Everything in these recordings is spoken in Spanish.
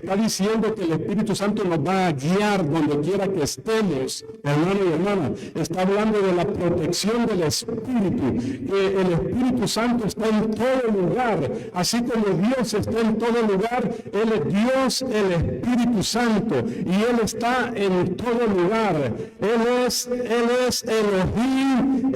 está diciendo que el Espíritu Santo nos va a guiar donde quiera que estemos, hermano y hermana. Está hablando de la protección del Espíritu, que el Espíritu Santo está en todo lugar, así como Dios está en todo lugar. Él es Dios, el Espíritu Santo, y Él está en todo lugar. Él es Elohim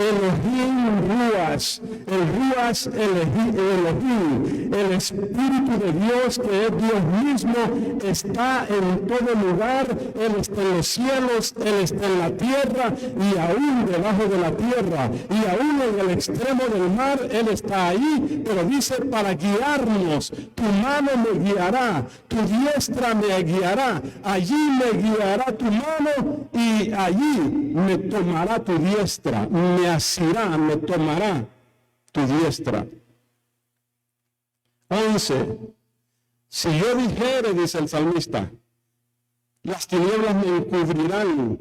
Ruach, el Ruach Elohim, el Espíritu de Dios, que es Dios mismo, está en todo lugar. Él está en los cielos, Él está en la tierra y aún debajo de la tierra, y aún en el extremo del mar Él está ahí, pero dice, para guiarnos, tu mano me guiará, tu diestra me guiará, allí me guiará tu mano y allí me tomará tu diestra, me asirá, me tomará tu diestra. 11. Si yo dijere, dice el salmista, las tinieblas me encubrirán,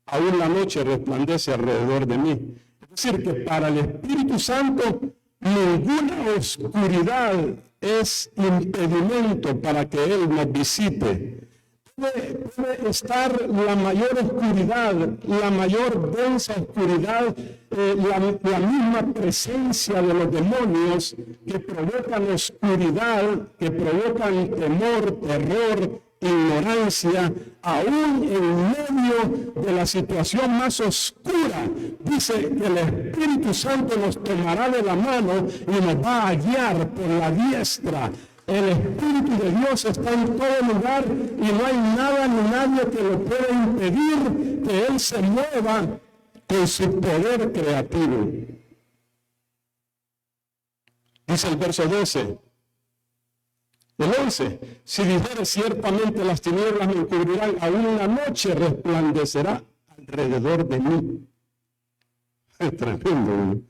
aún la noche resplandece alrededor de mí. Es decir, que para el Espíritu Santo ninguna oscuridad es impedimento para que Él nos visite. Puede estar la mayor oscuridad, la mayor densa oscuridad, la misma presencia de los demonios que provocan oscuridad, que provocan temor, terror, ignorancia, aún en medio de la situación más oscura. Dice que el Espíritu Santo nos tomará de la mano y nos va a guiar por la diestra. El Espíritu de Dios está en todo lugar y no hay nada ni nadie que lo pueda impedir que Él se mueva con su poder creativo. Dice el verso 12. El 11, si dijere ciertamente las tinieblas me encubrirán, aún la noche resplandecerá alrededor de mí. Es tremendo.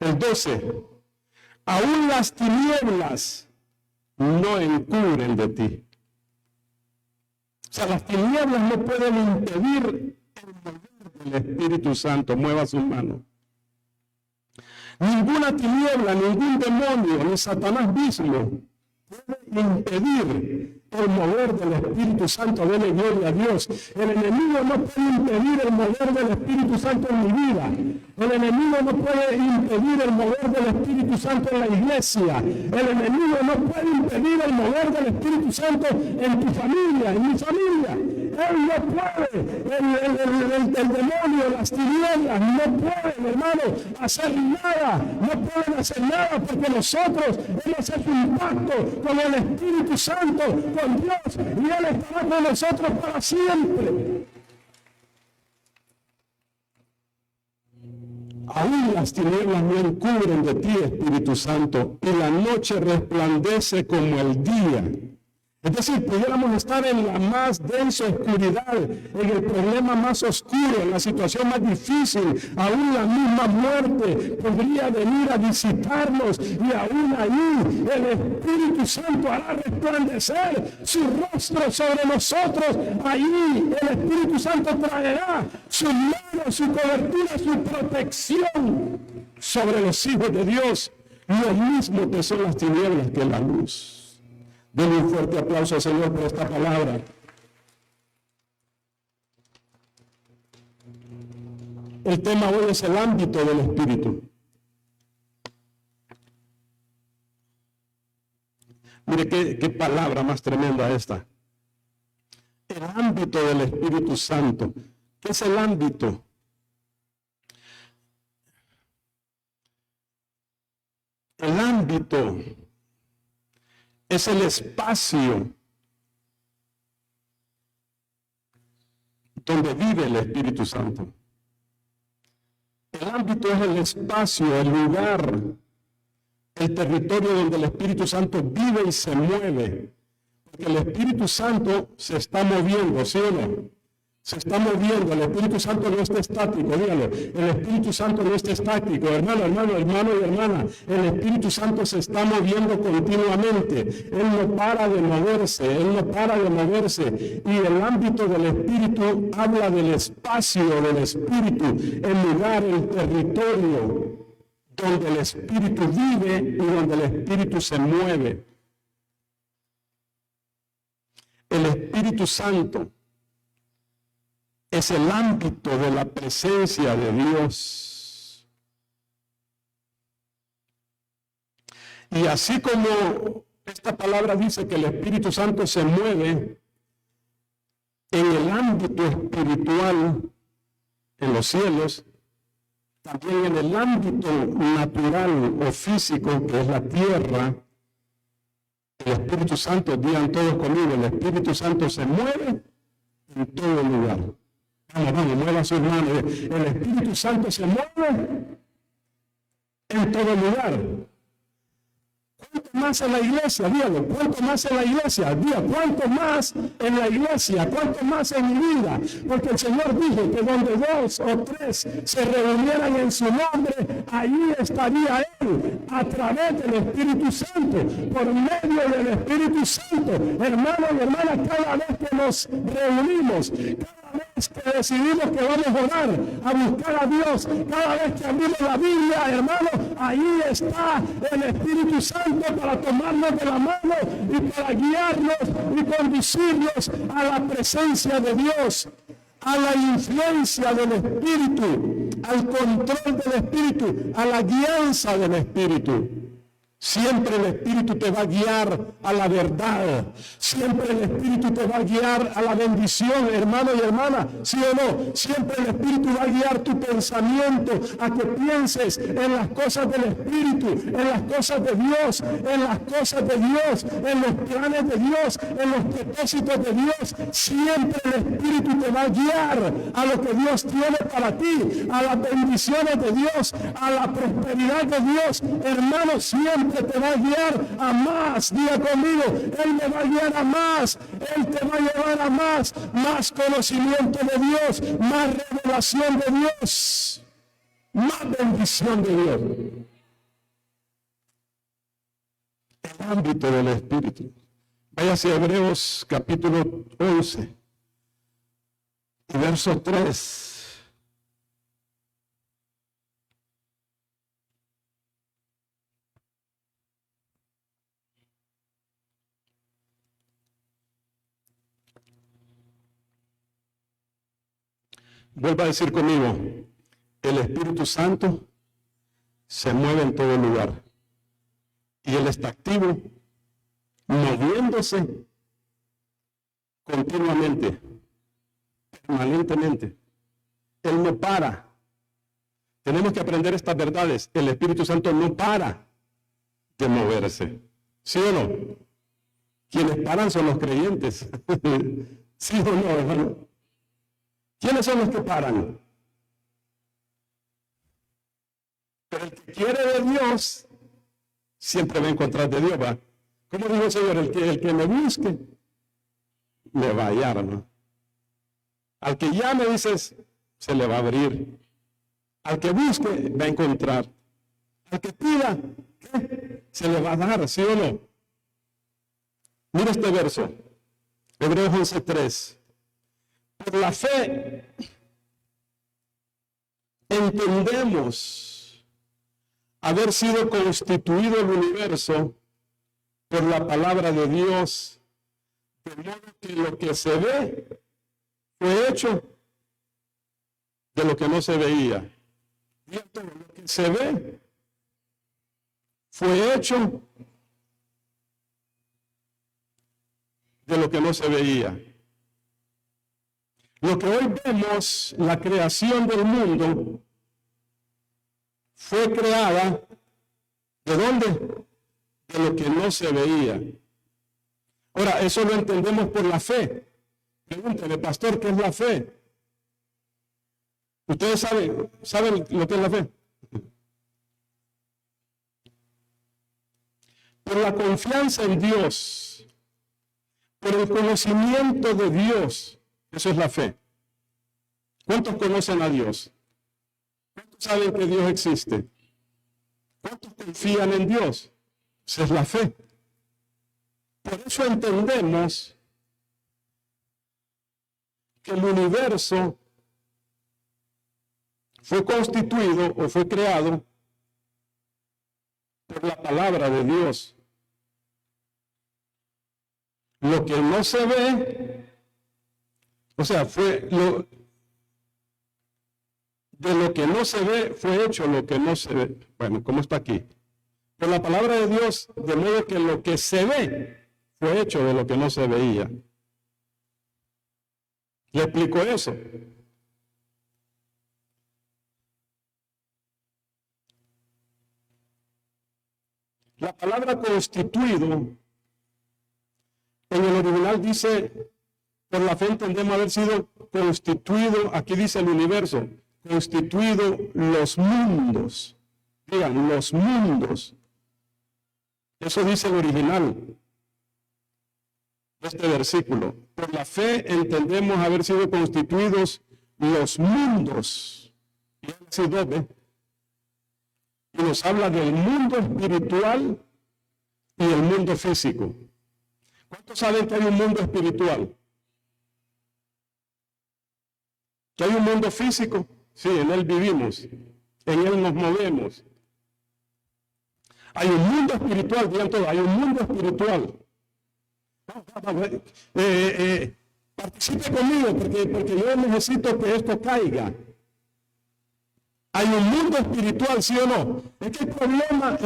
El 12, aún las tinieblas no encubren de ti. O sea, las tinieblas no pueden impedir el mover del Espíritu Santo. Mueva su mano. Ninguna tiniebla, ningún demonio, ni Satanás mismo puede impedir el mover del Espíritu Santo. Dele gloria a Dios. El enemigo no puede impedir el mover del Espíritu Santo en mi vida. El enemigo no puede impedir el mover del Espíritu Santo en la iglesia. El enemigo no puede impedir el mover del Espíritu Santo en tu familia, en mi familia. Él no puede. El demonio, las tinieblas, no pueden, hermano, hacer nada. No pueden hacer nada porque nosotros hemos hecho un pacto con el Espíritu Santo, con Dios, y Él estará con nosotros para siempre. Aún las tinieblas no encubren de ti, Espíritu Santo, y la noche resplandece como el día. Es decir, pudiéramos estar en la más densa oscuridad, en el problema más oscuro, en la situación más difícil. Aún la misma muerte podría venir a visitarnos y aún ahí el Espíritu Santo hará resplandecer su rostro sobre nosotros. Ahí el Espíritu Santo traerá su mano, su cobertura, su protección sobre los hijos de Dios. Lo mismo que son las tinieblas que la luz. Denle un fuerte aplauso al Señor por esta palabra. El tema hoy es el ámbito del Espíritu. Mire qué palabra más tremenda esta. El ámbito del Espíritu Santo. ¿Qué es el ámbito? El ámbito es el espacio donde vive el Espíritu Santo. El ámbito es el espacio, el lugar, el territorio donde el Espíritu Santo vive y se mueve. Porque el Espíritu Santo se está moviendo, ¿sí o no? Se está moviendo, el Espíritu Santo no está estático, dígalo. El Espíritu Santo no está estático, hermano y hermana. El Espíritu Santo se está moviendo continuamente. Él no para de moverse, Él no para de moverse. Y el ámbito del Espíritu habla del espacio del Espíritu, el lugar, el territorio donde el Espíritu vive y donde el Espíritu se mueve. El Espíritu Santo es el ámbito de la presencia de Dios. Y así como esta palabra dice que el Espíritu Santo se mueve en el ámbito espiritual, en los cielos, también en el ámbito natural o físico, que es la tierra, el Espíritu Santo, digan todos conmigo, el Espíritu Santo se mueve en todo lugar. Vamos, mueva sus manos. El Espíritu Santo se mueve en todo lugar. ¿Cuánto más en la iglesia? Dígalo, ¿cuánto más en la iglesia? Diga, ¿cuánto más en la iglesia? ¿Cuánto más en mi vida? Porque el Señor dijo que donde 2 o 3 se reunieran en su nombre, allí estaría Él, a través del Espíritu Santo, por medio del Espíritu Santo. Hermanos y hermanas, cada vez que nos reunimos, cada vez que decidimos que vamos a orar, a buscar a Dios, cada vez que abrimos la Biblia, hermanos, ahí está el Espíritu Santo para tomarnos de la mano y para guiarnos y conducirnos a la presencia de Dios, a la influencia del Espíritu, al control del Espíritu, a la guianza del Espíritu. Siempre el Espíritu te va a guiar a la verdad. Siempre el Espíritu te va a guiar a la bendición, hermano y hermana. ¿Sí o no? Siempre el Espíritu va a guiar tu pensamiento a que pienses en las cosas del Espíritu, en las cosas de Dios, en las cosas de Dios, en los planes de Dios, en los propósitos de Dios. Siempre el Espíritu te va a guiar a lo que Dios tiene para ti, a las bendiciones de Dios, a la prosperidad de Dios. Hermano, siempre te va a guiar a más. Diga conmigo, Él me va a guiar a más. Él te va a llevar a más conocimiento de Dios, más revelación de Dios, más bendición de Dios. El ámbito del Espíritu. Váyase a Hebreos capítulo 11 y verso 3. Vuelva a decir conmigo, el Espíritu Santo se mueve en todo lugar y Él está activo, moviéndose continuamente, permanentemente. Él no para. Tenemos que aprender estas verdades. El Espíritu Santo no para de moverse. ¿Sí o no? Quienes paran son los creyentes. ¿Sí o no, hermano? ¿Quiénes son los que paran? Pero el que quiere de Dios siempre va a encontrar de Dios, ¿va? ¿Cómo dijo el Señor? El que me busque, me va a hallar, ¿no? Al que llame, dices, se le va a abrir. Al que busque, va a encontrar. Al que pida, ¿qué? Se le va a dar, ¿sí o no? Mira este verso, Hebreos 11:3. Por la fe entendemos haber sido constituido el universo por la palabra de Dios, de modo que lo que se ve fue hecho de lo que no se veía. Y todo lo que se ve fue hecho de lo que no se veía. Lo que hoy vemos, la creación del mundo, fue creada, ¿de dónde? De lo que no se veía. Ahora, eso lo entendemos por la fe. Pregúntale, pastor, ¿qué es la fe? ¿Ustedes saben lo que es la fe? Por la confianza en Dios, por el conocimiento de Dios. Eso es la fe. ¿Cuántos conocen a Dios? ¿Cuántos saben que Dios existe? ¿Cuántos confían en Dios? Esa es la fe. Por eso entendemos que el universo fue constituido o fue creado por la palabra de Dios. Lo que no se ve, o sea, de lo que no se ve fue hecho lo que no se ve. Bueno, ¿cómo está aquí? Por la palabra de Dios, de modo que lo que se ve fue hecho de lo que no se veía. ¿Le explico eso? La palabra constituido, en el original dice, por la fe entendemos haber sido constituido, aquí dice el universo, constituido los mundos. Digan, los mundos. Eso dice el original de este versículo. Por la fe entendemos haber sido constituidos los mundos. Y así doble. Y nos habla del mundo espiritual y el mundo físico. ¿Cuántos saben que hay un mundo espiritual? ¿Que hay un mundo físico? Sí, en él vivimos, en él nos movemos. Hay un mundo espiritual, digan todos, hay un mundo espiritual. Participe conmigo porque yo necesito que esto caiga. Hay un mundo espiritual, ¿sí o no? Es que el problema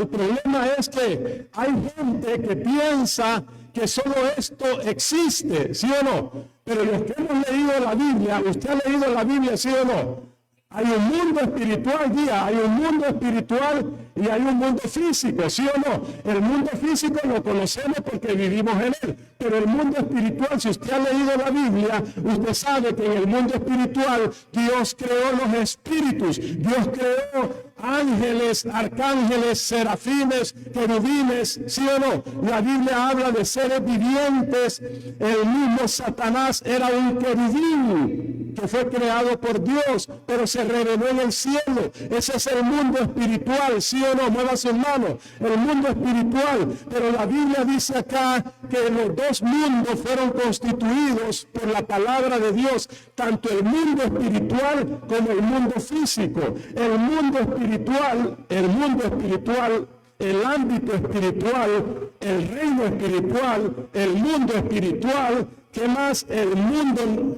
es que hay gente que piensa que solo esto existe, ¿sí o no? Pero los que hemos leído la Biblia, ¿usted ha leído la Biblia, sí o no? Hay un mundo espiritual, hay un mundo espiritual y hay un mundo físico, ¿sí o no? El mundo físico lo conocemos porque vivimos en él, pero el mundo espiritual, si usted ha leído la Biblia, usted sabe que en el mundo espiritual Dios creó los espíritus, Dios creó ángeles, arcángeles, serafines, querubines, ¿sí o no? La Biblia habla de seres vivientes. El mismo Satanás era un querubín que fue creado por Dios, pero se reveló en el cielo. Ese es el mundo espiritual, ¿sí o no? Mueva sus manos. El mundo espiritual. Pero la Biblia dice acá que los dos mundos fueron constituidos por la palabra de Dios, tanto el mundo espiritual como el mundo físico. El mundo espiritual, el ámbito espiritual, el reino espiritual, el mundo espiritual, ¿qué más? El mundo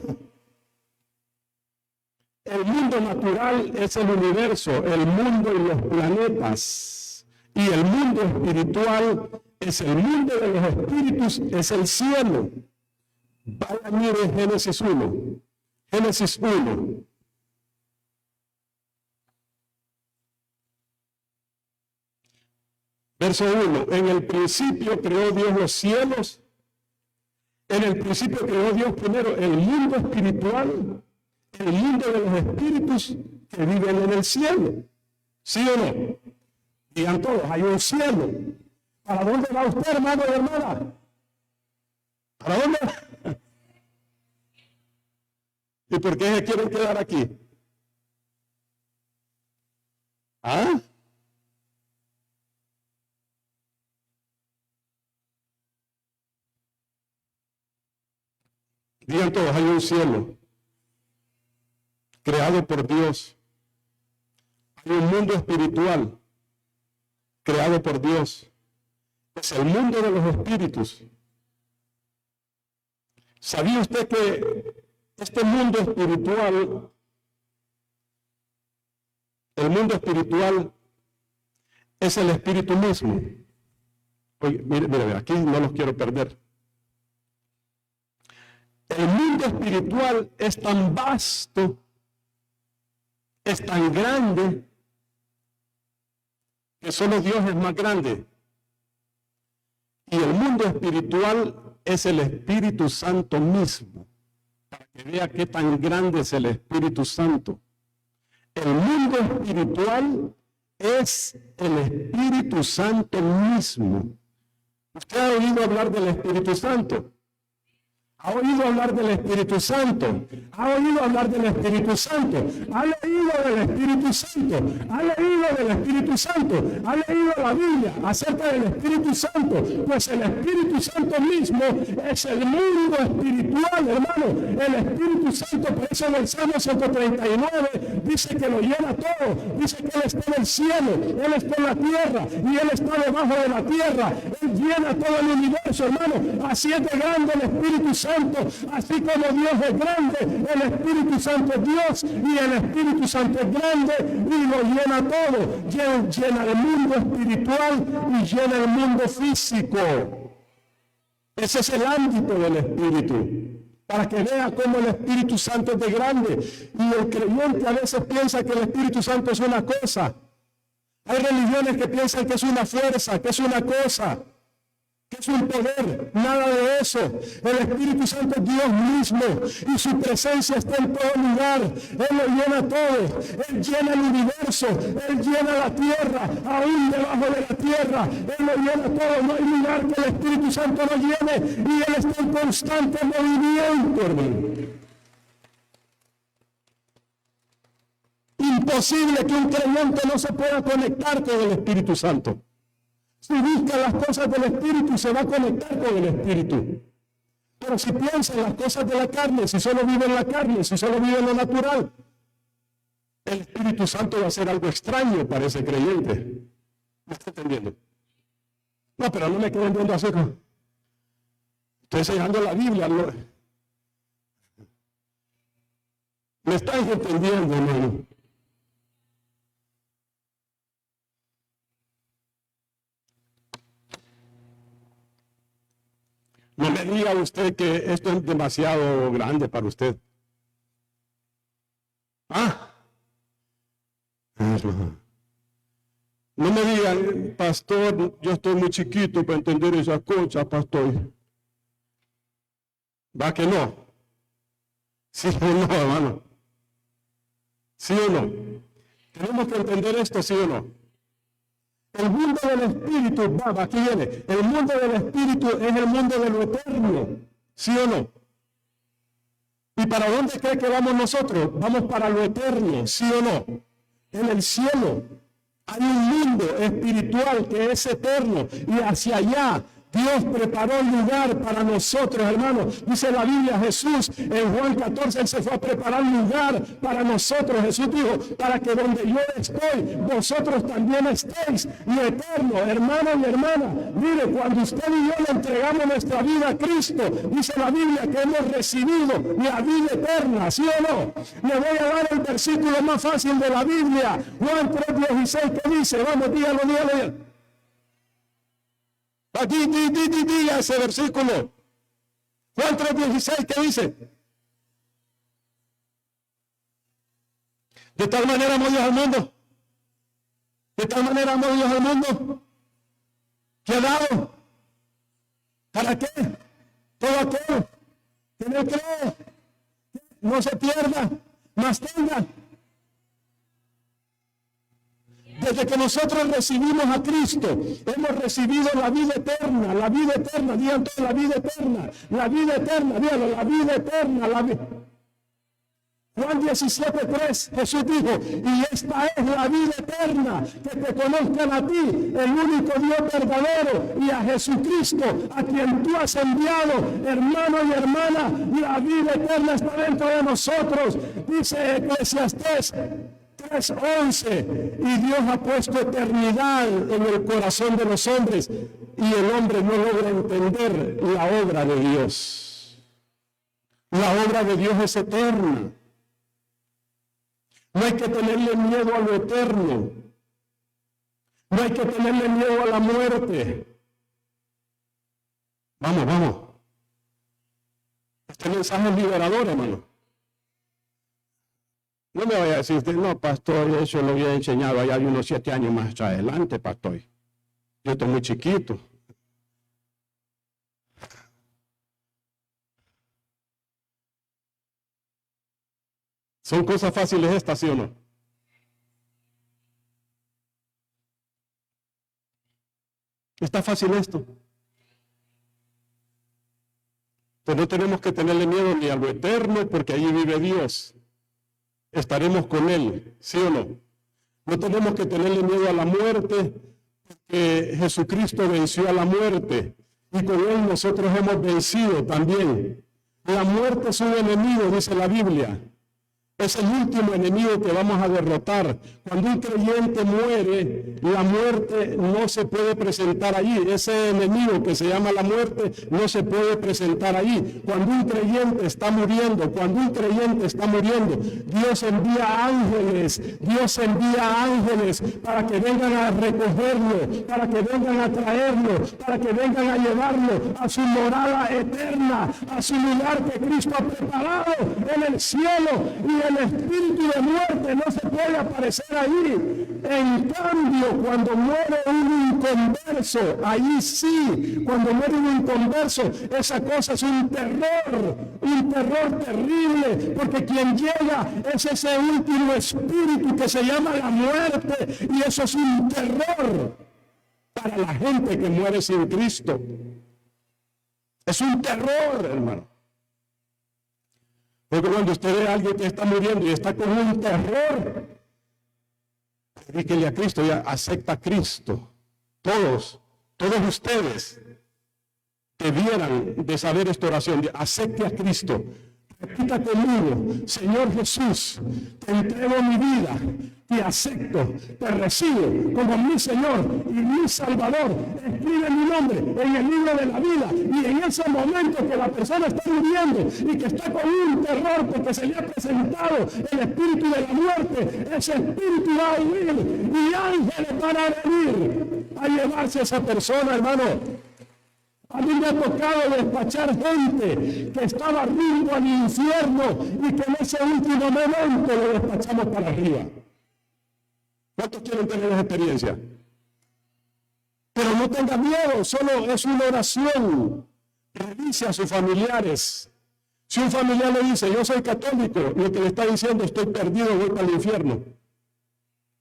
natural es el universo, el mundo y los planetas. Y el mundo espiritual es el mundo de los espíritus, es el cielo. Vaya, mire Génesis 1. Génesis 1. Verso 1. En el principio creó Dios los cielos. En el principio creó Dios primero el mundo espiritual, el mundo de los espíritus que viven en el cielo. ¿Sí o no? Digan todos, hay un cielo. ¿Para dónde va usted, hermano y hermana? ¿Para dónde va? ¿Y por qué se quieren quedar aquí? ¿Ah? Digan todos, hay un cielo creado por Dios. Hay un mundo espiritual creado por Dios. Es el mundo de los espíritus. ¿Sabía usted que este mundo espiritual, el mundo espiritual es el espíritu mismo? Oye, mire, aquí no los quiero perder. El mundo espiritual es tan vasto, es tan grande, que solo Dios es más grande. Y el mundo espiritual es el Espíritu Santo mismo. Para que vea qué tan grande es el Espíritu Santo. El mundo espiritual es el Espíritu Santo mismo. ¿Usted ha oído hablar del Espíritu Santo? ¿Ha oído hablar del Espíritu Santo? ¿Ha oído hablar del Espíritu Santo? ¿Ha leído del Espíritu Santo? ¿Ha leído del Espíritu Santo? ¿Ha leído la Biblia acerca del Espíritu Santo? Pues el Espíritu Santo mismo es el mundo espiritual, hermano. El Espíritu Santo, por eso en el Salmo 139 dice que lo llena todo, dice que Él está en el cielo, Él está en la tierra y Él está debajo de la tierra. Él llena todo el universo, hermano. Así es de grande el Espíritu Santo, así como Dios es grande, el Espíritu Santo es Dios y el Espíritu Santo es grande y lo llena todo. Llena el mundo espiritual y llena el mundo físico. Ese es el ámbito del Espíritu, para que vea cómo el Espíritu Santo es de grande. Y el creyente a veces piensa que el Espíritu Santo es una cosa. Hay religiones que piensan que es una fuerza, que es una cosa, que es un poder. Nada de eso. El Espíritu Santo es Dios mismo y su presencia está en todo lugar. Él lo llena todo. Él llena el universo. Él llena la tierra, aún debajo de la tierra. Él lo llena todo. No hay lugar que el Espíritu Santo no llene y Él está en constante movimiento, hermano. Imposible que un creyente no se pueda conectar con el Espíritu Santo. Si busca las cosas del Espíritu, se va a conectar con el Espíritu. Pero si piensa en las cosas de la carne, si solo vive en la carne, si solo vive en lo natural, el Espíritu Santo va a ser algo extraño para ese creyente. ¿Me está entendiendo? No, pero no me queden viendo así. Estoy enseñando la Biblia. ¿Me están entendiendo, hermano? No me diga usted que esto es demasiado grande para usted. No me digan, pastor, yo estoy muy chiquito para entender esa cosa, pastor. ¿Va que no? ¿Sí o no, hermano? ¿Sí o no? Tenemos que entender esto, ¿sí o no? El mundo del Espíritu, aquí viene, el mundo del Espíritu es el mundo de lo eterno, ¿sí o no? ¿Y para dónde cree que vamos nosotros? Vamos para lo eterno, ¿sí o no? En el cielo hay un mundo espiritual que es eterno y hacia allá Dios preparó un lugar para nosotros, hermanos. Dice la Biblia, Jesús en Juan 14, Él se fue a preparar un lugar para nosotros. Jesús dijo, para que donde yo estoy, vosotros también estéis. Lo eterno, hermano y hermana. Mire, cuando usted y yo le entregamos nuestra vida a Cristo, dice la Biblia que hemos recibido la vida eterna, ¿sí o no? Le voy a dar el versículo más fácil de la Biblia, Juan 3:16, que dice, vamos, dígalo. Diga ese versículo. Juan 3:16, ¿qué dice? De tal manera amó Dios al mundo. De tal manera amó Dios al mundo. ¿Qué ha dado? ¿Para qué? Todo aquel que no cree, no se pierda, mas tenga. Desde que nosotros recibimos a Cristo, hemos recibido la vida eterna, digan todos la vida eterna, díganlo, la vida eterna, Juan 17:3, Jesús dijo, y esta es la vida eterna, que te conozcan a ti, el único Dios verdadero, y a Jesucristo, a quien tú has enviado, hermano y hermana, la vida eterna está dentro de nosotros, dice Eclesiastés 3:11, y Dios ha puesto eternidad en el corazón de los hombres y el hombre no logra entender la obra de Dios. La obra de Dios es eterna. No hay que tenerle miedo a lo eterno. No hay que tenerle miedo a la muerte. Vamos. Este mensaje es liberador, hermano. No me vaya a decir usted, no, pastor, eso lo había enseñado allá de unos 7 años más adelante, pastor. Yo estoy muy chiquito. ¿Son cosas fáciles estas, sí o no? ¿Está fácil esto? Pues no tenemos que tenerle miedo ni a lo eterno, porque allí vive Dios. Estaremos con Él, ¿sí o no? No tenemos que tenerle miedo a la muerte, porque Jesucristo venció a la muerte y con Él nosotros hemos vencido también. La muerte es un enemigo, dice la Biblia. Es el último enemigo que vamos a derrotar. Cuando un creyente muere, la muerte no se puede presentar allí. Ese enemigo que se llama la muerte no se puede presentar allí. Cuando un creyente está muriendo, Dios envía ángeles. Dios envía ángeles para que vengan a recogerlo, para que vengan a traerlo, para que vengan a llevarlo a su morada eterna, a su lugar que Cristo ha preparado en el cielo. Y el espíritu de muerte no se puede aparecer ahí. En cambio, cuando muere un inconverso, ahí sí, cuando muere un inconverso, esa cosa es un terror terrible, porque quien llega es ese último espíritu que se llama la muerte, y eso es un terror para la gente que muere sin Cristo. Es un terror, hermano. Porque cuando usted ve a alguien que está muriendo y está con un terror, dígale a Cristo, ya acepta a Cristo. Todos ustedes debieran de saber esta oración, acepte a Cristo. Repita conmigo: Señor Jesús, te entrego mi vida, te acepto, te recibo como mi Señor y mi Salvador. Escribe mi nombre en el libro de la vida. Y en ese momento que la persona está muriendo y que está con un terror porque se le ha presentado el espíritu de la muerte, ese espíritu va a huir y ángeles van a venir a llevarse a esa persona, hermano. A mí me ha tocado despachar gente que estaba rumbo al infierno y que en ese último momento lo despachamos para arriba. ¿Cuántos quieren tener esa experiencia? Pero no tenga miedo, solo es una oración. Revise a sus familiares. Si un familiar le dice, yo soy católico, lo que le está diciendo, estoy perdido, voy para el infierno.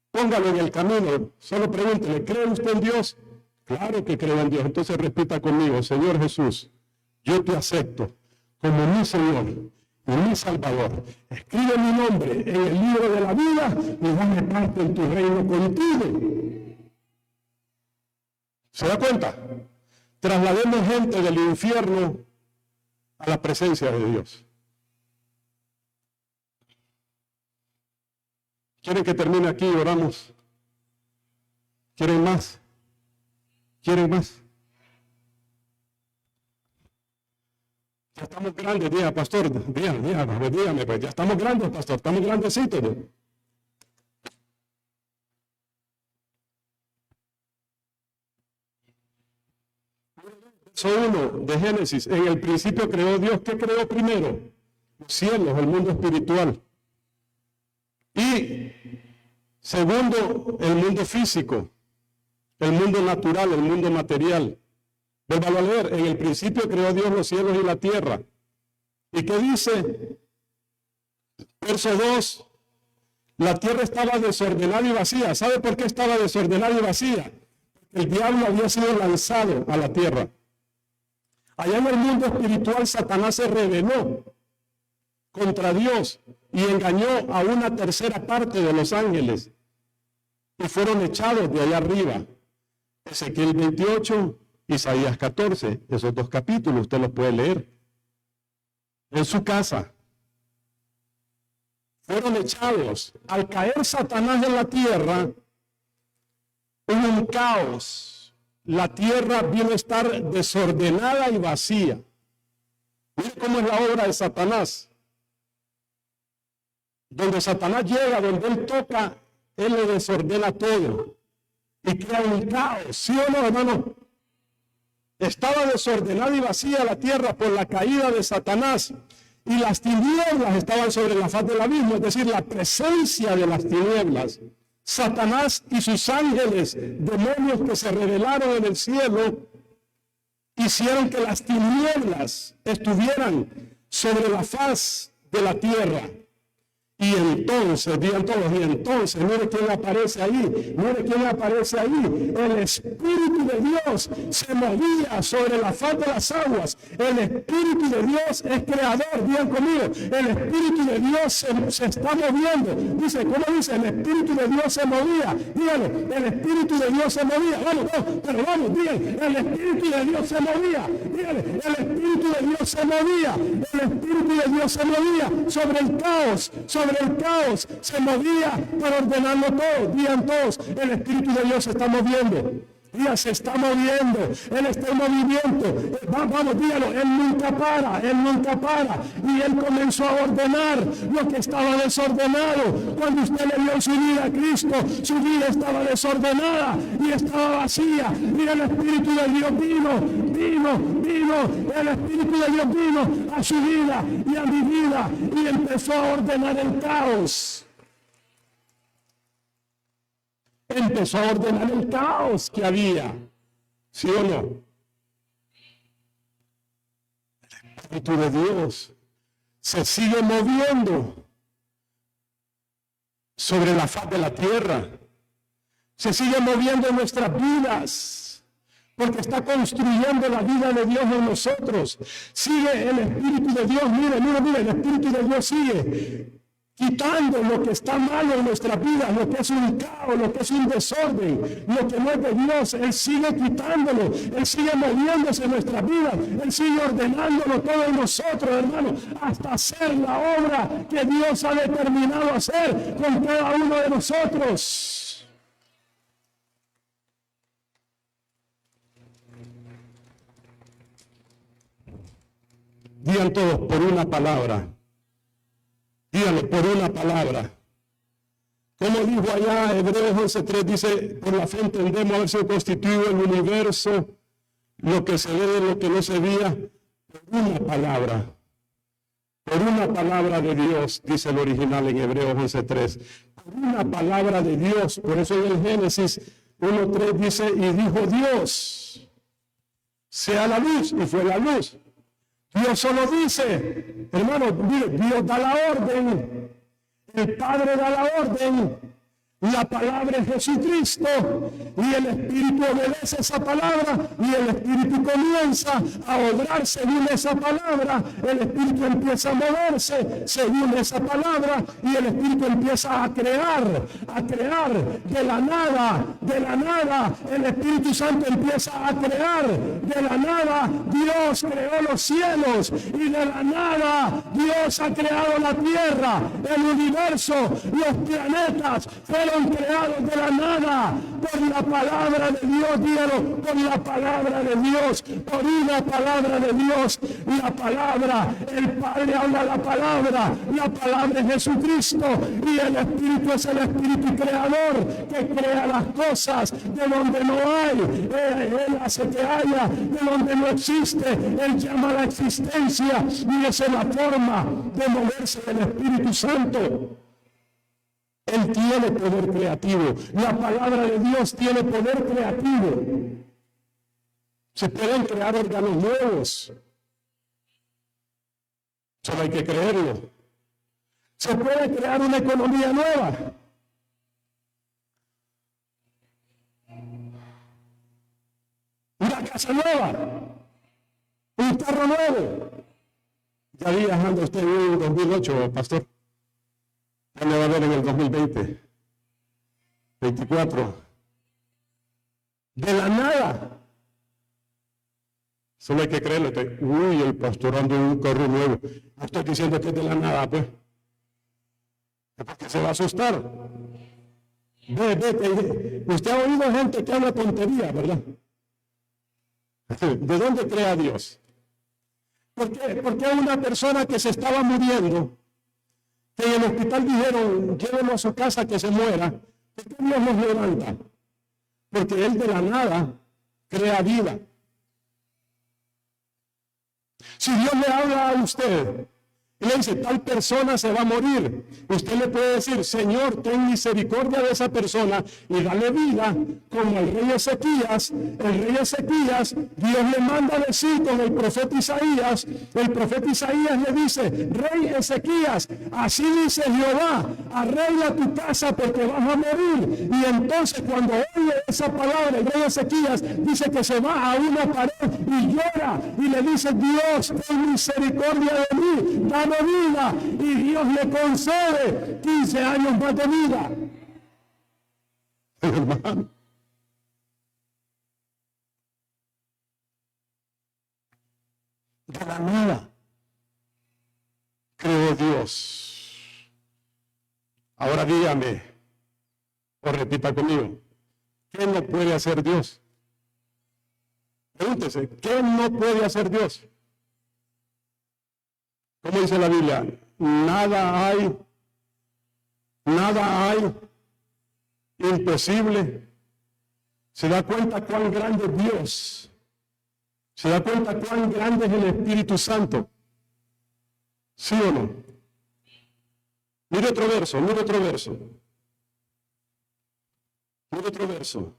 Póngalo en el camino, solo pregúntele, ¿cree usted en Dios? Claro que creo en Dios. Entonces repita conmigo: Señor Jesús, yo te acepto como mi Señor y mi Salvador. Escribe mi nombre en el libro de la vida y dame parte en tu reino contigo. ¿Se da cuenta? Traslademos gente del infierno a la presencia de Dios. ¿Quieren que termine aquí y oramos? ¿Quieren más? ¿Quieren más? Ya estamos grandes, diga, pastor, dígame, pues ya estamos grandes, pastor, estamos grandecitos. Verso 1 de Génesis: en el principio creó Dios. ¿Qué creó primero? Los cielos, el mundo espiritual. Y segundo, el mundo físico. El mundo natural, el mundo material. Vuélvalo a leer. En el principio creó Dios los cielos y la tierra. ¿Y qué dice? Verso 2. La tierra estaba desordenada y vacía. ¿Sabe por qué estaba desordenada y vacía? El diablo había sido lanzado a la tierra. Allá en el mundo espiritual, Satanás se rebeló contra Dios y engañó a una tercera parte de los ángeles. Y fueron echados de allá arriba. Ezequiel 28, Isaías 14, esos dos capítulos usted los puede leer en su casa. Fueron echados. Al caer Satanás en la tierra, hubo un caos. La tierra vino a estar desordenada y vacía. Mire cómo es la obra de Satanás. Donde Satanás llega, donde él toca, él le desordena todo y crea un caos. ¿Sí o no, hermano? Estaba desordenada y vacía la tierra por la caída de Satanás, y las tinieblas estaban sobre la faz del abismo, es decir, la presencia de las tinieblas. Satanás y sus ángeles, demonios que se rebelaron en el cielo, hicieron que las tinieblas estuvieran sobre la faz de la tierra. Y entonces, digan todos, y entonces, mire quién aparece ahí, el Espíritu de Dios se movía sobre la faz de las aguas. El Espíritu de Dios es creador, digan conmigo, el Espíritu de Dios se está moviendo. Dice, ¿cómo dice? El Espíritu de Dios se movía, díganlo, el Espíritu de Dios se movía, vamos, digan, el Espíritu de Dios se movía, díganle, el Espíritu de Dios se movía, el Espíritu de Dios se movía sobre el caos, sobre sobre el caos, se movía para ordenarlo todo. Digan todos, el Espíritu de Dios se está moviendo. Diga, se está moviendo, Él está en movimiento. Vamos, dígalo, Él nunca para. Y Él comenzó a ordenar lo que estaba desordenado. Cuando usted le dio su vida a Cristo, su vida estaba desordenada y estaba vacía. Y el Espíritu de Dios vino. El Espíritu de Dios vino a su vida y a mi vida y empezó a ordenar el caos. Empezó a ordenar el caos que había, ¿sí o no? El Espíritu de Dios se sigue moviendo sobre la faz de la tierra, se sigue moviendo en nuestras vidas, porque está construyendo la vida de Dios en nosotros. Sigue el Espíritu de Dios, mire, el Espíritu de Dios sigue quitando lo que está malo en nuestra vida, lo que es un caos, lo que es un desorden, lo que no es de Dios. Él sigue quitándolo, Él sigue moviéndose en nuestra vida, Él sigue ordenándolo todo en nosotros, hermano, hasta hacer la obra que Dios ha determinado hacer con cada uno de nosotros. Digan todos por una palabra. Dígale, por una palabra. Como dijo allá Hebreos 11:3, dice, por la fe entendemos haber sido constituido el universo, lo que se ve de lo que no se veía, por una palabra. Por una palabra de Dios, dice el original en Hebreos 11:3. Por una palabra de Dios. Por eso en el Génesis 1:3 dice, y dijo Dios, sea la luz, y fue la luz. Dios solo dice, hermano, Dios da la orden, el Padre da la orden, la palabra es Jesucristo, y el Espíritu obedece esa palabra, y el Espíritu comienza a obrar según esa palabra, el Espíritu empieza a moverse según esa palabra, y el Espíritu empieza a crear de la nada, el Espíritu Santo empieza a crear, de la nada Dios creó los cielos, y de la nada Dios ha creado la tierra, el universo, los planetas, fueron creados de la nada, por la palabra de Dios, dígalo, por la palabra de Dios, por una palabra de Dios, la palabra, el Padre habla la palabra es Jesucristo, y el Espíritu es el Espíritu creador, que crea las cosas de donde no hay, Él hace que haya, de donde no existe, Él llama a la existencia, y esa es la forma de moverse del Espíritu Santo. Él tiene poder creativo. La palabra de Dios tiene poder creativo. Se pueden crear órganos nuevos. Solo hay que creerlo. Se puede crear una economía nueva. Una casa nueva. Un carro nuevo. Ya viajando usted en 2008, pastor. Ya me va a ver en el 2020, 24. De la nada. Solo hay que creerlo. Uy, el pastor anda en un carro nuevo. No estoy diciendo que es de la nada, pues. Es porque se va a asustar. Usted ha oído gente que habla tontería, ¿verdad? ¿De dónde crea Dios? ¿Por qué? Porque hay una persona que se estaba muriendo, que en el hospital dijeron, llévenlo a su casa que se muera. ¿Por qué Dios nos levanta? Porque Él de la nada crea vida. Si Dios le habla a usted y le dice, tal persona se va a morir, usted le puede decir, Señor, ten misericordia de esa persona y dale vida, como el rey Ezequías. El rey Ezequías, Dios le manda a decir con el profeta Isaías le dice, rey Ezequías, así dice Jehová, arregla tu casa porque vas a morir. Y entonces cuando oye esa palabra, el rey Ezequías dice que se va a una pared y llora y le dice, Dios, ten misericordia de mí, dame vida, y Dios le concede 15 años más de vida. Hermano, de la nada creó Dios. Ahora dígame, o repita conmigo, ¿qué no puede hacer Dios? Pregúntese, ¿qué no puede hacer Dios? ¿Cómo dice la Biblia? Nada hay imposible. ¿Se da cuenta cuán grande es Dios? ¿Se da cuenta cuán grande es el Espíritu Santo? ¿Sí o no? Mire otro verso, mire otro verso. Mire otro verso.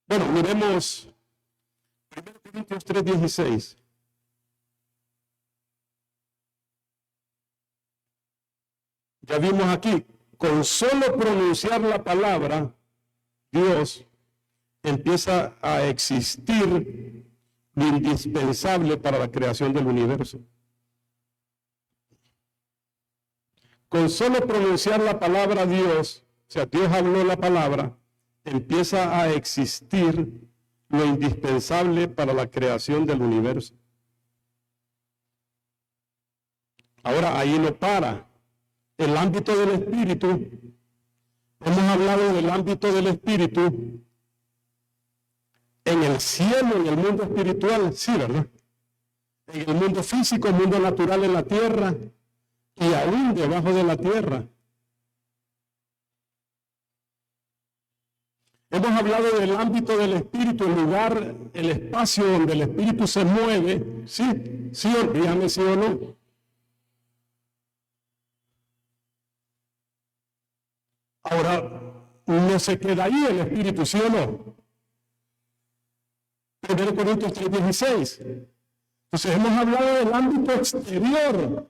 Bueno, miremos 1 Corintios 3:16. Ya vimos aquí, con solo pronunciar la palabra, Dios empieza a existir lo indispensable para la creación del universo. Con solo pronunciar la palabra Dios, o sea, Dios habló la palabra, empieza a existir lo indispensable para la creación del universo. Ahora, ahí no para. El ámbito del Espíritu, hemos hablado del ámbito del Espíritu en el cielo, en el mundo espiritual, sí, ¿verdad? En el mundo físico, el mundo natural en la tierra y aún debajo de la tierra. Hemos hablado del ámbito del Espíritu, el lugar, el espacio donde el Espíritu se mueve, sí, sí, dígame sí o no. Ahora, no se queda ahí el Espíritu, ¿sí o no? 1 Corintios 3:16. Entonces hemos hablado del ámbito exterior.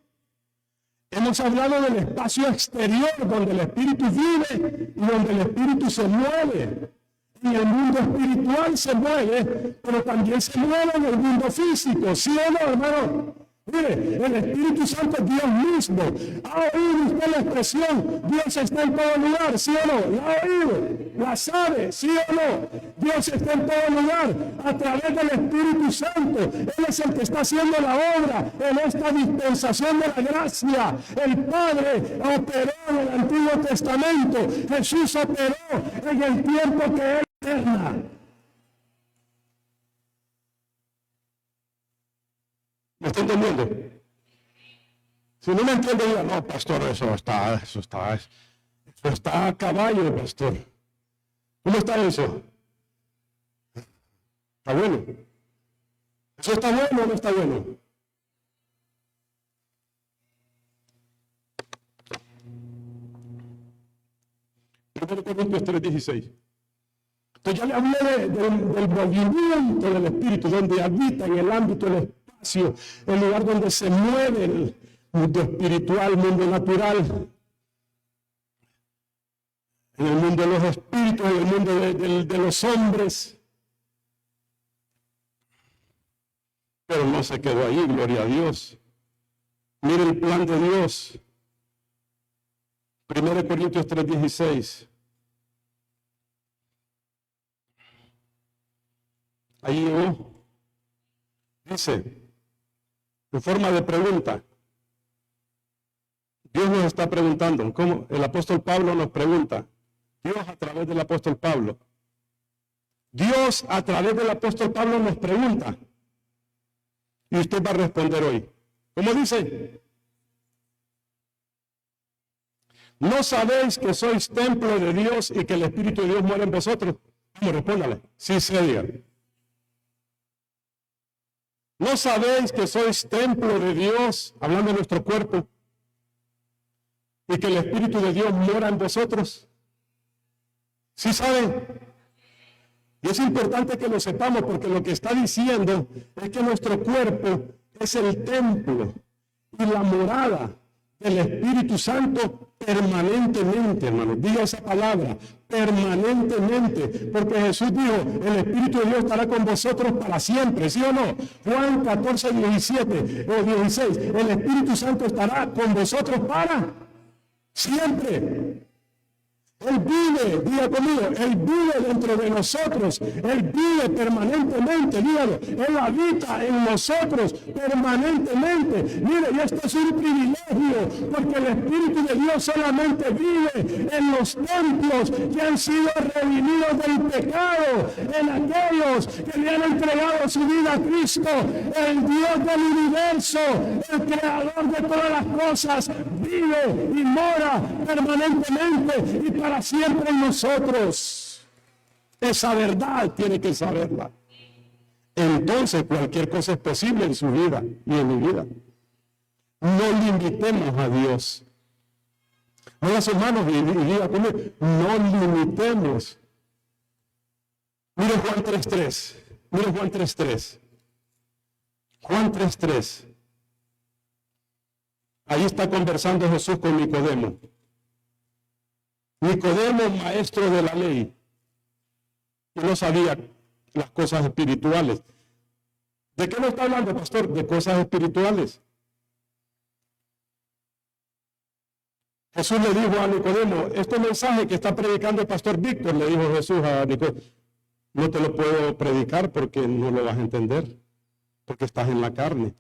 Hemos hablado del espacio exterior donde el Espíritu vive y donde el Espíritu se mueve. En el mundo espiritual se mueve, pero también se mueve en el mundo físico, ¿sí o no, hermano? Mire, el Espíritu Santo es Dios mismo. ¿Ha oído usted la expresión Dios está en todo lugar? ¿Sí o no? ¿La ha oído? ¿La sabe? ¿Sí o no? Dios está en todo lugar a través del Espíritu Santo. Él es el que está haciendo la obra en esta dispensación de la gracia. El Padre operó en el Antiguo Testamento. Jesús operó en el tiempo que Él eterna. ¿Me está entendiendo? Si no me entiende, diga, no, pastor, eso está a caballo, pastor. ¿Cómo está eso? ¿Está bueno? ¿Eso está bueno o no está bueno? Primero Corintios 3:16. Entonces ya le hablé del movimiento del Espíritu, donde habita en el ámbito del Espíritu. El lugar donde se mueve el mundo espiritual, el mundo natural, en el mundo de los espíritus, en el mundo de los hombres. Pero no se quedó ahí, gloria a Dios. Mire el plan de Dios. 1 Corintios 3:16. Ahí llegó. Dice, en forma de pregunta, Dios nos está preguntando, como el apóstol Pablo nos pregunta, Dios a través del apóstol Pablo. Dios a través del apóstol Pablo nos pregunta, y usted va a responder hoy. ¿Cómo dice? ¿No sabéis que sois templo de Dios y que el Espíritu de Dios mora en vosotros? ¿Cómo? Respóndale. Sí, se diga. ¿No sabéis que sois templo de Dios, hablando de nuestro cuerpo, y que el Espíritu de Dios mora en vosotros? ¿Sí saben? Y es importante que lo sepamos, porque lo que está diciendo es que nuestro cuerpo es el templo y la morada del Espíritu Santo permanentemente, hermano. Diga esa palabra, permanentemente, porque Jesús dijo, el Espíritu de Dios estará con vosotros para siempre, ¿sí o no? Juan 14:17 o 16, el Espíritu Santo estará con vosotros para siempre. Él vive, diga conmigo, Él vive dentro de nosotros, Él vive permanentemente, dígalo, Él habita en nosotros permanentemente. Mire, y esto es un privilegio, porque el Espíritu de Dios solamente vive en los templos que han sido redimidos del pecado, en aquellos que le han entregado su vida a Cristo, el Dios del universo, el creador de todas las cosas, vive y mora permanentemente y para siempre en nosotros. Esa verdad tiene que saberla. Entonces cualquier cosa es posible en su vida y en mi vida. No limitemos a Dios. No, las hermanos, y diga conmigo, no limitemos. Mire Juan 3:3. Mire Juan 3:3. Juan 3:3. Ahí está conversando Jesús con Nicodemo. Nicodemo, maestro de la ley, y no sabía las cosas espirituales. ¿De qué nos está hablando, pastor? De cosas espirituales. Jesús le dijo a Nicodemo, este mensaje que está predicando el pastor Víctor, le dijo Jesús a Nicodemo, no te lo puedo predicar porque no lo vas a entender, porque estás en la carne.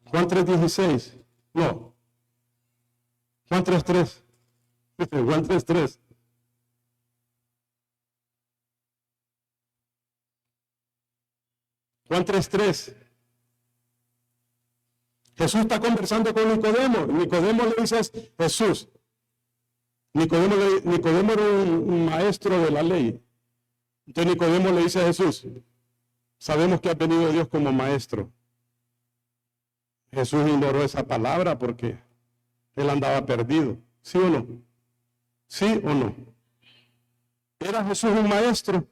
Juan 3:16, no. Juan 3:3. Juan 3:3. Juan 3:3. Jesús está conversando con Nicodemo. Nicodemo le dice a Jesús. Nicodemo era un maestro de la ley. Entonces Nicodemo le dice a Jesús, sabemos que ha venido Dios como maestro. Jesús ignoró esa palabra porque él andaba perdido. ¿Sí o no? ¿Sí o no? ¿Era Jesús un maestro?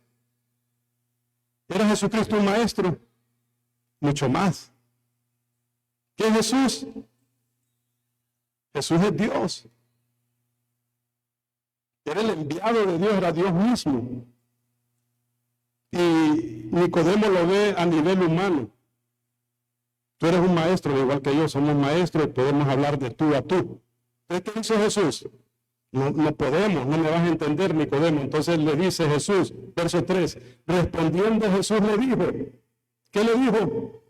¿Era Jesucristo un maestro? Mucho más. ¿Qué es Jesús? Jesús es Dios. Era el enviado de Dios, era Dios mismo. Y Nicodemo lo ve a nivel humano. Tú eres un maestro, igual que yo, somos maestros y podemos hablar de tú a tú. ¿Qué hizo Jesús? No podemos, no me vas a entender, Nicodemo. Entonces le dice Jesús, verso 3, respondiendo Jesús le dijo, ¿qué le dijo?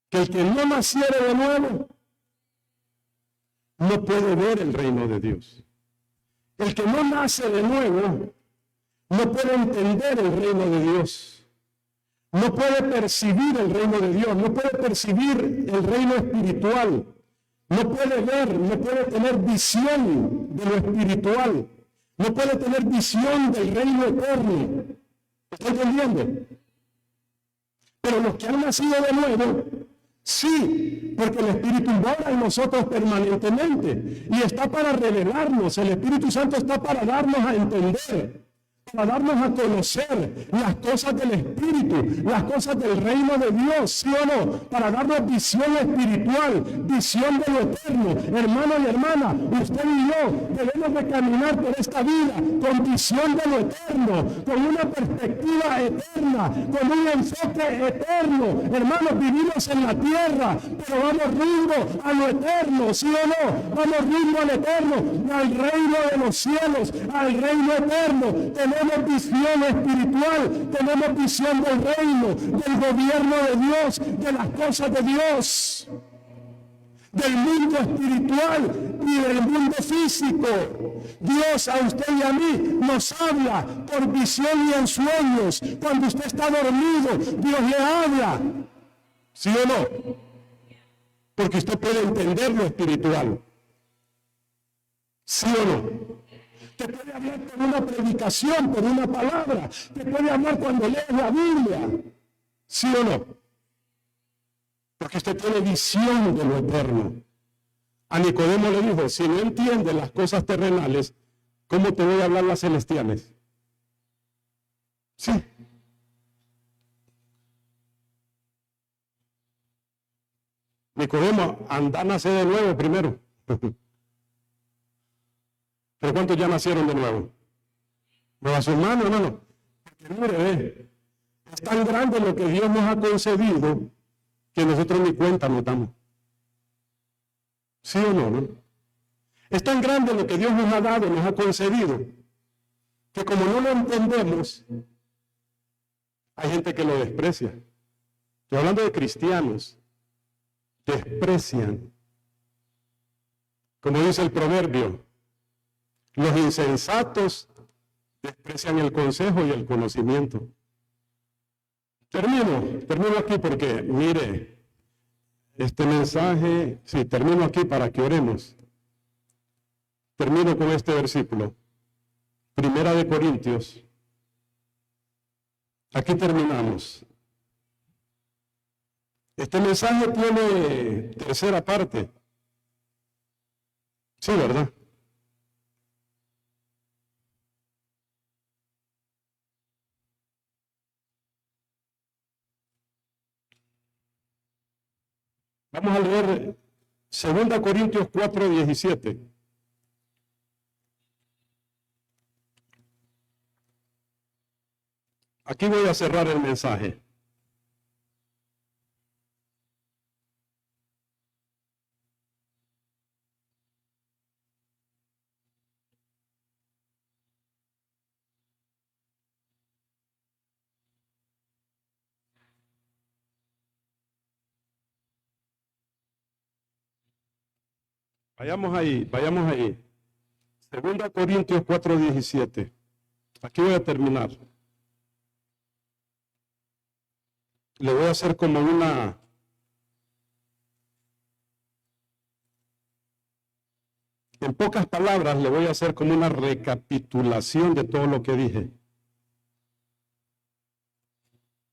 Que el que no naciere de nuevo no puede ver el reino de Dios. El que no nace de nuevo no puede entender el reino de Dios. No puede percibir el reino de Dios, no puede percibir el reino espiritual, no puede ver, no puede tener visión de lo espiritual, no puede tener visión del reino eterno. ¿Está entendiendo? Pero los que han nacido de nuevo, sí, porque el Espíritu mora en nosotros permanentemente y está para revelarnos, el Espíritu Santo está para darnos a entender, para darnos a conocer las cosas del Espíritu, las cosas del reino de Dios, ¿sí o no? Para darnos visión espiritual, visión de lo eterno. Hermano y hermana, usted y yo debemos de caminar por esta vida con visión de lo eterno, con una perspectiva eterna, con un enfoque eterno. Hermanos, vivimos en la tierra, pero vamos rumbo a lo eterno, ¿sí o no? Vamos rumbo al eterno, al reino de los cielos, al reino eterno. Tenemos visión espiritual, tenemos visión del reino, del gobierno de Dios, de las cosas de Dios, del mundo espiritual y del mundo físico. Dios a usted y a mí nos habla por visión y en sueños. Cuando usted está dormido, Dios le habla. ¿Sí o no? Porque usted puede entender lo espiritual. ¿Sí o no? Te puede hablar por una predicación, por una palabra. Te puede hablar cuando lees la Biblia. ¿Sí o no? Porque usted tiene visión de lo eterno. A Nicodemo le dijo, si no entiendes las cosas terrenales, ¿cómo te voy a hablar las celestiales? Sí. Nicodemo, anda a nacer de nuevo primero. ¿Pero cuántos ya nacieron de nuevo? ¿No a su hermano, hermano? Porque mire, es tan grande lo que Dios nos ha concedido que nosotros ni cuenta nos damos. ¿Sí o no, no? Es tan grande lo que Dios nos ha dado, nos ha concedido, que como no lo entendemos, hay gente que lo desprecia. Estoy hablando de cristianos, desprecian. Como dice el proverbio, los insensatos desprecian el consejo y el conocimiento. Termino aquí porque, mire, este mensaje, sí, termino aquí para que oremos. Termino con este versículo, Primera de Corintios. Aquí terminamos. Este mensaje tiene tercera parte. Sí, ¿verdad? Vamos a leer 2 Corintios 4:17. Aquí voy a cerrar el mensaje. Vayamos ahí. 2 Corintios 4:17. Aquí voy a terminar. Le voy a hacer como en pocas palabras, le voy a hacer como una recapitulación de todo lo que dije.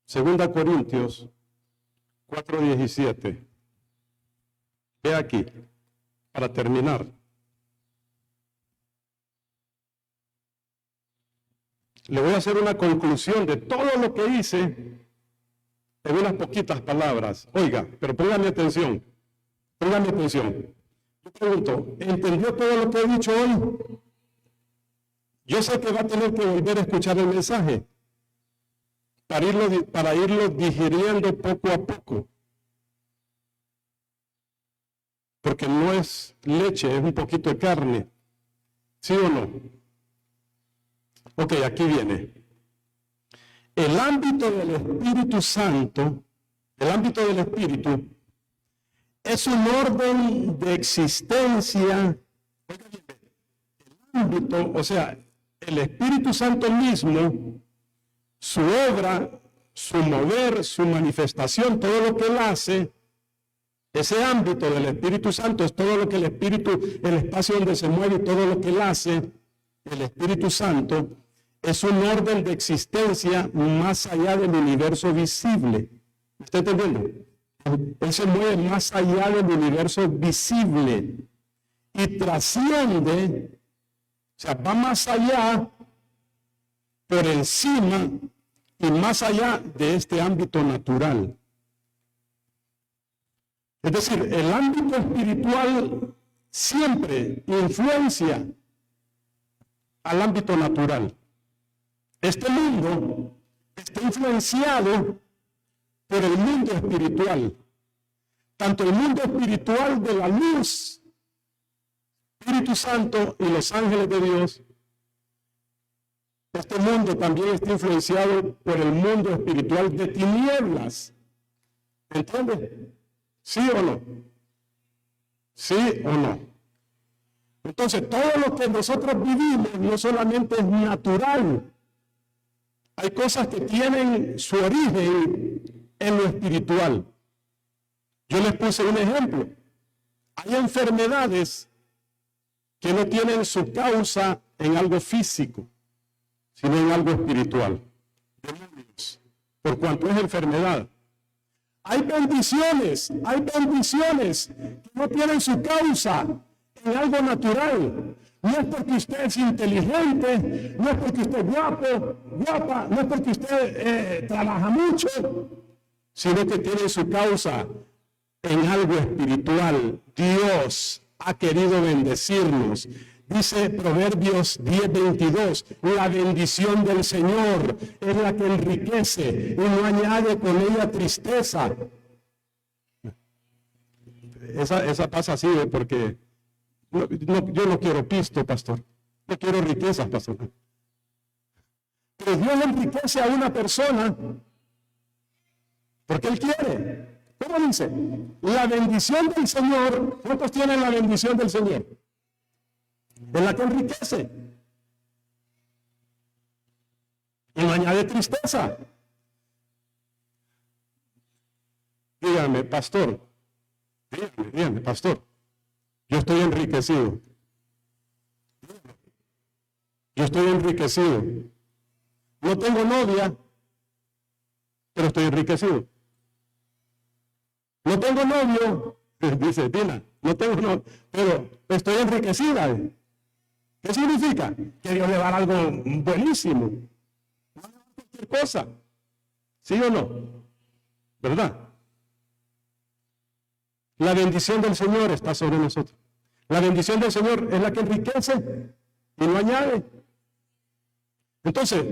2 Corintios 4:17. Ve aquí, para terminar. Le voy a hacer una conclusión de todo lo que hice en unas poquitas palabras. Oiga, pero póngame atención. Yo pregunto, ¿entendió todo lo que he dicho hoy? Yo sé que va a tener que volver a escuchar el mensaje para irlo digiriendo poco a poco. Porque no es leche, es un poquito de carne. ¿Sí o no? Ok, aquí viene. El ámbito del Espíritu Santo, el ámbito del Espíritu, es un orden de existencia. El ámbito, o sea, el Espíritu Santo mismo, su obra, su mover, su manifestación, todo lo que Él hace, ese ámbito del Espíritu Santo es todo lo que el Espíritu, el espacio donde se mueve, todo lo que Él hace, el Espíritu Santo, es un orden de existencia más allá del universo visible. ¿Me está entendiendo? Él se mueve más allá del universo visible y trasciende, o sea, va más allá, por encima y más allá de este ámbito natural. Es decir, el ámbito espiritual siempre influencia al ámbito natural. Este mundo está influenciado por el mundo espiritual, tanto el mundo espiritual de la luz, Espíritu Santo y los ángeles de Dios. Este mundo también está influenciado por el mundo espiritual de tinieblas. ¿Entiendes? ¿Sí o no? ¿Sí o no? Entonces, todo lo que nosotros vivimos no solamente es natural. Hay cosas que tienen su origen en lo espiritual. Yo les puse un ejemplo. Hay enfermedades que no tienen su causa en algo físico, sino en algo espiritual. Demonios, por cuanto es enfermedad. Hay bendiciones que no tienen su causa en algo natural. No es porque usted es inteligente, no es porque usted es guapo, guapa, no es porque usted trabaja mucho, sino que tiene su causa en algo espiritual. Dios ha querido bendecirnos. Dice Proverbios 10:22, la bendición del Señor es la que enriquece y no añade con ella tristeza. esa pasa así, porque yo no quiero pisto, pastor. No quiero riquezas, pastor. Pero Dios enriquece a una persona porque Él quiere. ¿Cómo dice? La bendición del Señor. ¿Cuántos tienen la bendición del Señor? Es la que enriquece. Y no añade tristeza. Dígame, pastor. Dígame, pastor. Yo estoy enriquecido. Yo estoy enriquecido. No tengo novia, pero estoy enriquecido. No tengo novio, dice Tina, no tengo novio, pero estoy enriquecida. ¿Qué significa? Que Dios le va a dar algo buenísimo. No le va a dar cualquier cosa. ¿Sí o no? ¿Verdad? La bendición del Señor está sobre nosotros. La bendición del Señor es la que enriquece y no añade. Entonces,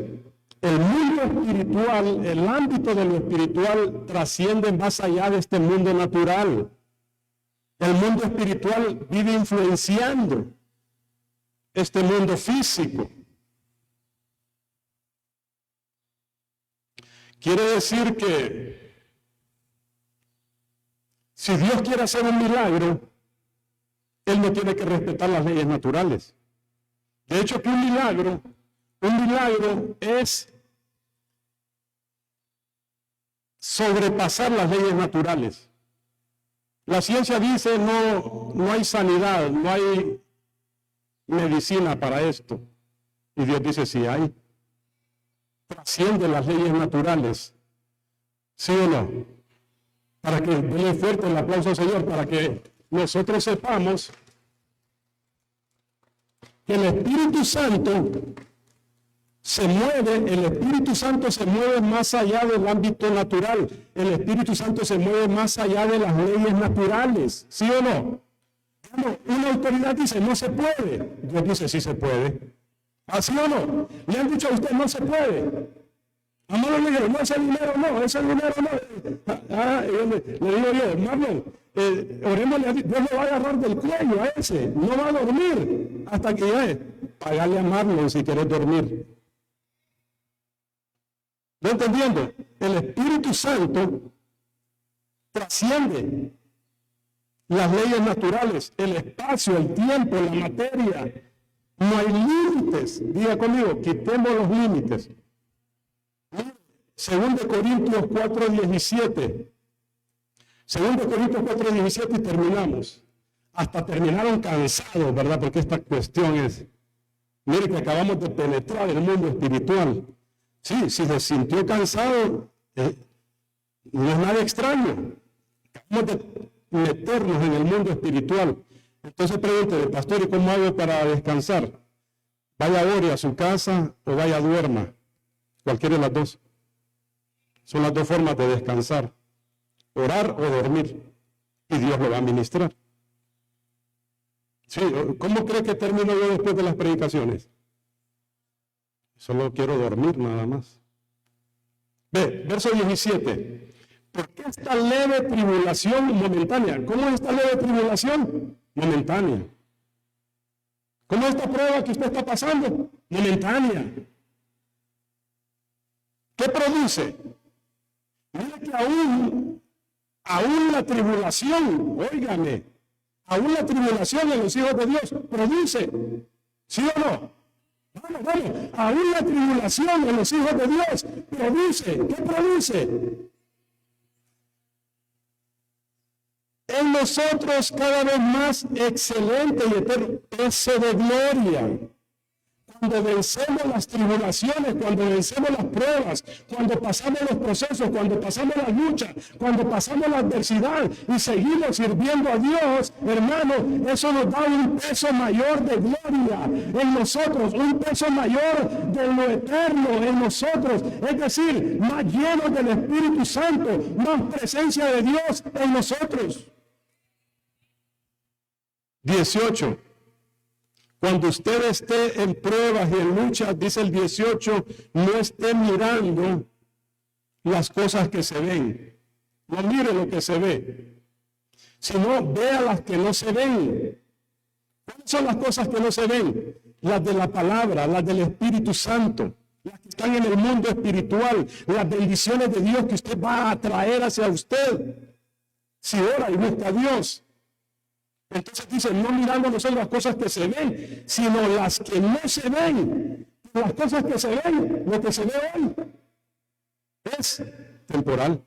el mundo espiritual, el ámbito de lo espiritual trasciende más allá de este mundo natural. El mundo espiritual vive influenciando este mundo físico. Quiere decir que si Dios quiere hacer un milagro, Él no tiene que respetar las leyes naturales. De hecho, que un milagro es sobrepasar las leyes naturales. La ciencia dice no hay sanidad, no hay medicina para esto. Y Dios dice sí hay. Trasciende las leyes naturales. ¿Sí o no? Para que denle fuerte el aplauso al Señor, para que nosotros sepamos que el Espíritu Santo se mueve, el Espíritu Santo se mueve más allá del ámbito natural. El Espíritu Santo se mueve más allá de las leyes naturales. ¿Sí o no? Una autoridad dice, no se puede. Dios dice, sí se puede. ¿Así o no? Le han dicho a usted, no se puede. A Marlon le dijeron, no, ese dinero no. Le digo yo, Marlon, orémosle a Dios, Dios le va a agarrar del cuello a ese. No va a dormir hasta que ya pagarle a Marlon si quieres dormir. ¿No entendiendo? El Espíritu Santo trasciende las leyes naturales, el espacio, el tiempo, la materia. No hay límites. Diga conmigo, quitemos los límites. 2 Corintios 4:17. 2 Corintios 4:17 y terminamos. Hasta terminaron cansados, ¿verdad? Porque esta cuestión es, mire que acabamos de penetrar el mundo espiritual. Sí, si se sintió cansado, no es nada extraño. Acabamos de meternos en el mundo espiritual. Entonces pregúntele, pastor, ¿y cómo hago para descansar? Vaya ore a su casa o vaya duerma. Cualquiera de las dos. Son las dos formas de descansar. Orar o dormir. Y Dios lo va a ministrar. Sí, ¿cómo cree que termino yo después de las predicaciones? Solo quiero dormir nada más. Ve, verso 17. ¿Por qué esta leve tribulación momentánea? ¿Cómo es esta leve tribulación? Momentánea. ¿Cómo es esta prueba que usted está pasando? Momentánea. ¿Qué produce? Mira que aún la tribulación, óigame, aún la tribulación de los hijos de Dios produce. ¿Sí o no? Vamos, aún la tribulación de los hijos de Dios produce. ¿Qué produce? En nosotros cada vez más excelente y eterno peso de gloria. Cuando vencemos las tribulaciones, cuando vencemos las pruebas, cuando pasamos los procesos, cuando pasamos la lucha, cuando pasamos la adversidad y seguimos sirviendo a Dios, hermano, eso nos da un peso mayor de gloria en nosotros, un peso mayor de lo eterno en nosotros, es decir, más llenos del Espíritu Santo, más presencia de Dios en nosotros. 18. Cuando usted esté en pruebas y en luchas, dice el 18, no esté mirando las cosas que se ven. No mire lo que se ve, sino vea las que no se ven. ¿Cuáles son las cosas que no se ven? Las de la palabra, las del Espíritu Santo, las que están en el mundo espiritual, las bendiciones de Dios que usted va a traer hacia usted. Si ora y busca a Dios. Entonces dice, no miramos nosotros las cosas que se ven, sino las que no se ven. Las cosas que se ven, lo que se ve hoy, es temporal.